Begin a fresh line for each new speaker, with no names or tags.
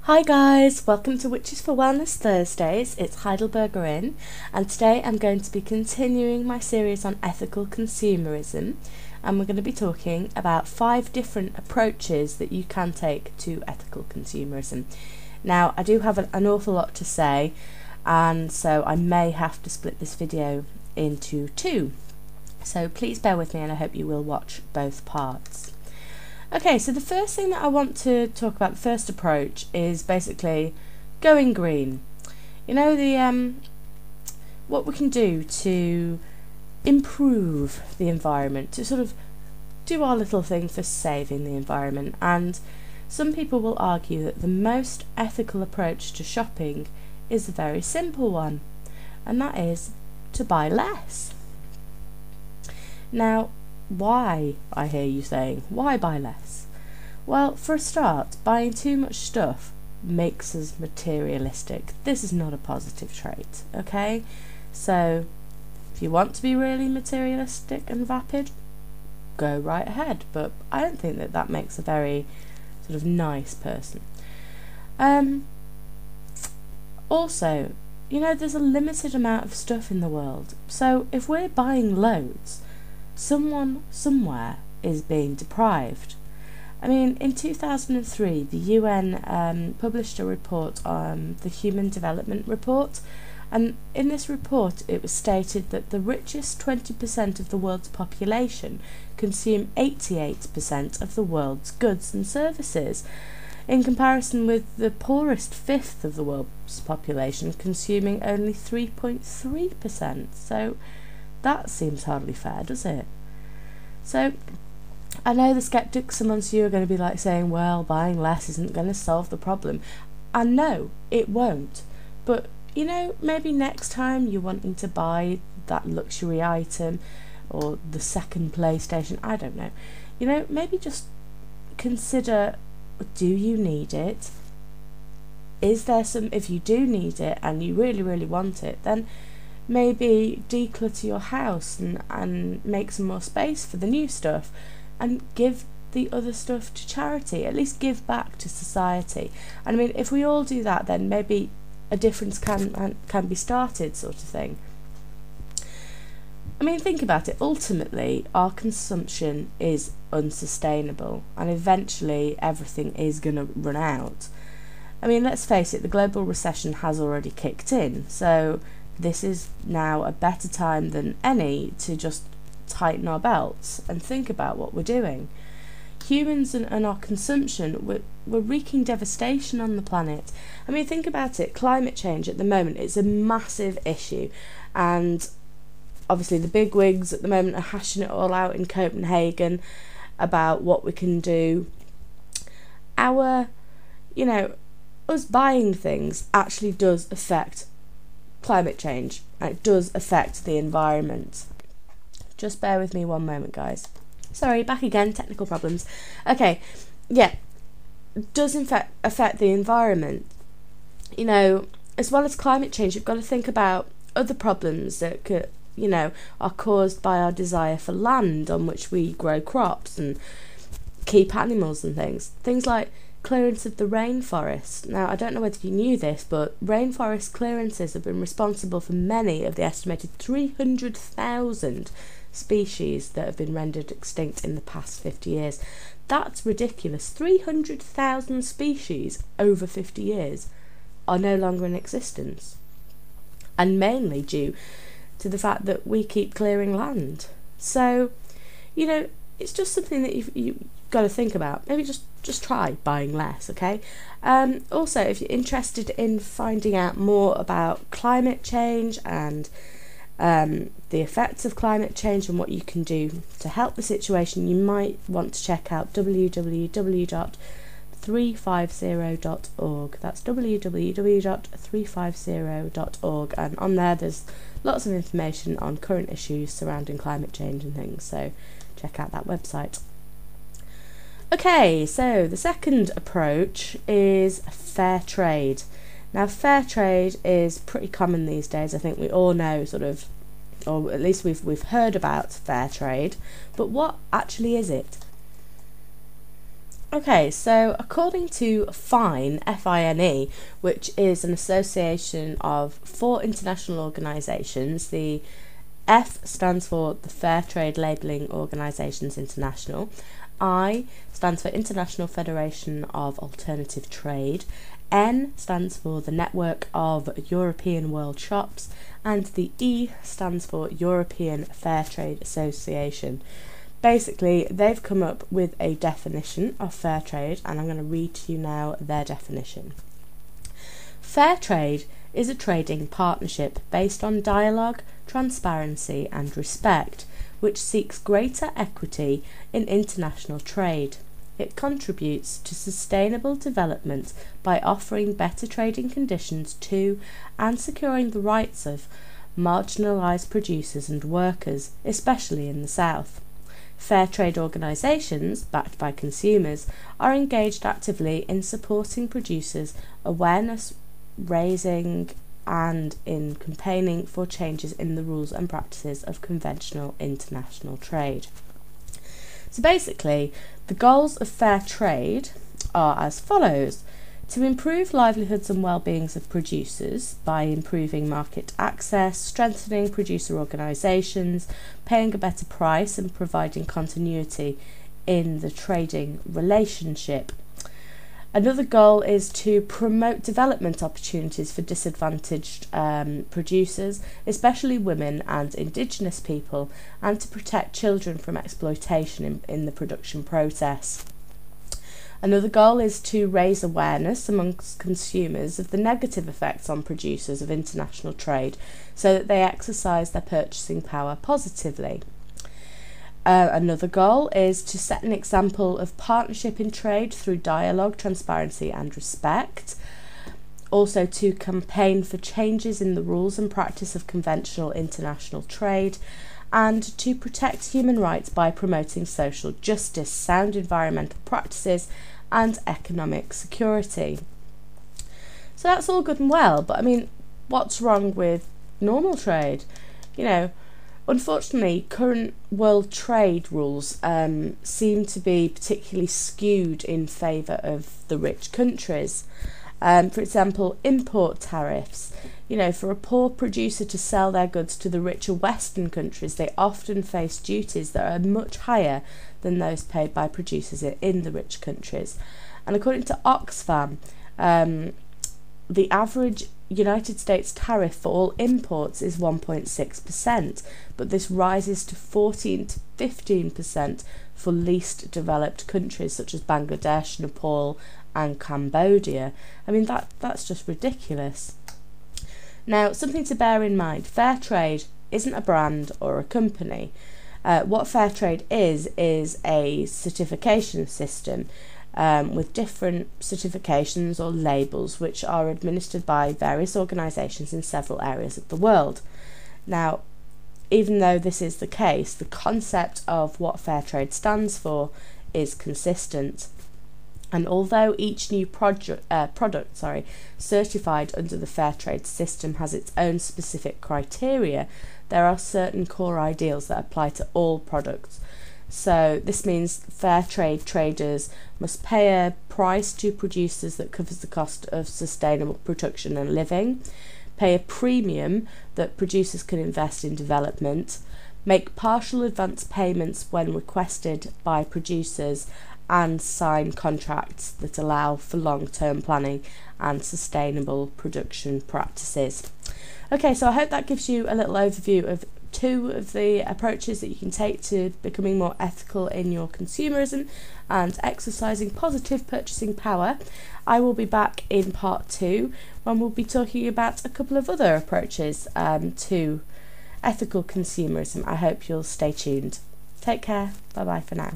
Hi guys, welcome to Witches for Wellness Thursdays. It's Heidelberger Inn, and today I'm going to be continuing my series on ethical consumerism, and we're going to be talking about 5 different approaches that you can take to ethical consumerism. Now, I do have an awful lot to say, and so I may have to split this video into 2. So please bear with me, and I hope you will watch both parts. Okay, so the first thing that I want to talk about, the first approach, is basically going green. You know, what we can do to improve the environment, to sort of do our little thing for saving the environment. And some people will argue that the most ethical approach to shopping is a very simple one, and that is to buy less. Now, why, I hear you saying, why buy less? Well, for a start, buying too much stuff makes us materialistic. This is not a positive trait, okay? So, if you want to be really materialistic and vapid, go right ahead, but I don't think that that makes a very sort of nice person. Also, you know, there's a limited amount of stuff in the world, so if we're buying loads, someone somewhere is being deprived. I mean, in 2003, the UN published a report on the Human Development Report, and in this report it was stated that the richest 20% of the world's population consume 88% of the world's goods and services, in comparison with the poorest fifth of the world's population consuming only 3.3%. So that seems hardly fair, does it? So, I know the skeptics amongst you are going to be like saying, well, buying less isn't going to solve the problem. And no, it won't. But, you know, maybe next time you're wanting to buy that luxury item or the second PlayStation, I don't know. You know, maybe just consider, do you need it? Is there some, if you do need it and you really, really want it, then maybe declutter your house and make some more space for the new stuff and give the other stuff to charity. At least give back to society. And I mean, if we all do that, then maybe a difference can be started, sort of thing. I mean, think about it. Ultimately, our consumption is unsustainable, and eventually everything is going to run out. I mean, let's face it, the global recession has already kicked in, so this is now a better time than any to just tighten our belts and think about what we're doing. Humans and our consumption, we're wreaking devastation on the planet. I mean, think about it. Climate change at the moment is a massive issue, and obviously the bigwigs at the moment are hashing it all out in Copenhagen about what we can do. Us buying things actually does affect climate change, and it does affect the environment. Just bear with me one moment, guys. Sorry, back again, technical problems. Okay, yeah, it does in fact affect the environment. You know, as well as climate change, you've got to think about other problems that could, you know, are caused by our desire for land on which we grow crops and keep animals and things. Things like clearance of the rainforest. Now, I don't know whether you knew this, but rainforest clearances have been responsible for many of the estimated 300,000 species that have been rendered extinct in the past 50 years. That's ridiculous. 300,000 species over 50 years are no longer in existence, and mainly due to the fact that we keep clearing land. So, you know, it's just something that you've got to think about. Maybe just try buying less, okay? Also, if you're interested in finding out more about climate change and the effects of climate change and what you can do to help the situation, you might want to check out www.350.org. That's www.350.org, and on there's lots of information on current issues surrounding climate change and things, so check out that website. Okay, so the second approach is fair trade. Now, fair trade is pretty common these days. I think we all know sort of, or at least we've heard about fair trade, but what actually is it? Okay, so according to FINE, F-I-N-E, which is an association of 4 international organisations, the F stands for the Fair Trade Labelling Organisations International, I stands for International Federation of Alternative Trade, N stands for the Network of European World Shops, and the E stands for European Fair Trade Association. Basically, they've come up with a definition of fair trade, and I'm going to read to you now their definition. Fair trade is a trading partnership based on dialogue, transparency and respect, which seeks greater equity in international trade. It contributes to sustainable development by offering better trading conditions to and securing the rights of marginalised producers and workers, especially in the South. Fair trade organisations, backed by consumers, are engaged actively in supporting producers, awareness raising and in campaigning for changes in the rules and practices of conventional international trade. So basically, the goals of fair trade are as follows: to improve livelihoods and well-beings of producers by improving market access, strengthening producer organisations, paying a better price and providing continuity in the trading relationship. Another goal is to promote development opportunities for disadvantaged producers, especially women and Indigenous people, and to protect children from exploitation in the production process. Another goal is to raise awareness amongst consumers of the negative effects on producers of international trade so that they exercise their purchasing power positively. Another goal is to set an example of partnership in trade through dialogue, transparency and respect. Also to campaign for changes in the rules and practice of conventional international trade, and to protect human rights by promoting social justice, sound environmental practices and economic security. So that's all good and well, but I mean, what's wrong with normal trade? Unfortunately, current world trade rules seem to be particularly skewed in favour of the rich countries. For example, import tariffs. For a poor producer to sell their goods to the richer Western countries, they often face duties that are much higher than those paid by producers in the rich countries. And according to Oxfam, the average United States tariff for all imports is 1.6%, but this rises to 14 to 15% for least developed countries such as Bangladesh, Nepal and Cambodia. I mean, that's just ridiculous. Now, something to bear in mind: fair trade isn't a brand or a company. What fair trade is a certification system with different certifications or labels which are administered by various organisations in several areas of the world. Now, even though this is the case, the concept of what fair trade stands for is consistent. And although each new product certified under the fair trade system has its own specific criteria, there are certain core ideals that apply to all products. So this means fair trade traders must pay a price to producers that covers the cost of sustainable production and living, pay a premium that producers can invest in development, make partial advance payments when requested by producers, and sign contracts that allow for long-term planning and sustainable production practices. Okay, so I hope that gives you a little overview of 2 of the approaches that you can take to becoming more ethical in your consumerism and exercising positive purchasing power. I will be back in part 2 when we'll be talking about a couple of other approaches to ethical consumerism. I hope you'll stay tuned. Take care. Bye bye for now.